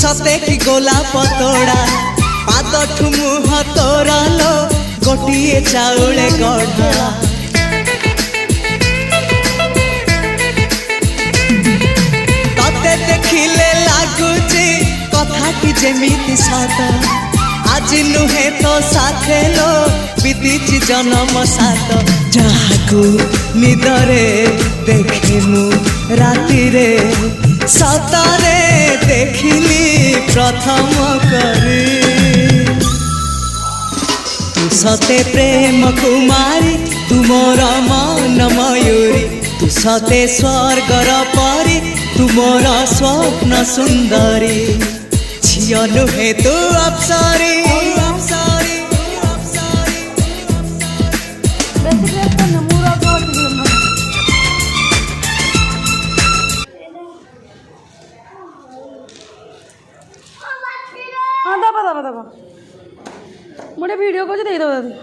सते कि गोलाप तोड़ा पाद मुह तोरा लो गोटिए चाउले गढ़ा तते देखिले लागुची कथाटी जेमिति सत आज नुहे तो साथे लो बीतीची जन्म सात जहाकू निदरे देखे मु राति रे सतरे देखिली प्रथम करी तू सते प्रेम कुमारी तू मोर मन मयूरी तू सते स्वर्गर परी तू मोर स्वप्न सुंदरी झियो नुहे तू अप्सरी हाँ दबा दबा दबा मुझे वीडियो को दे दो दादी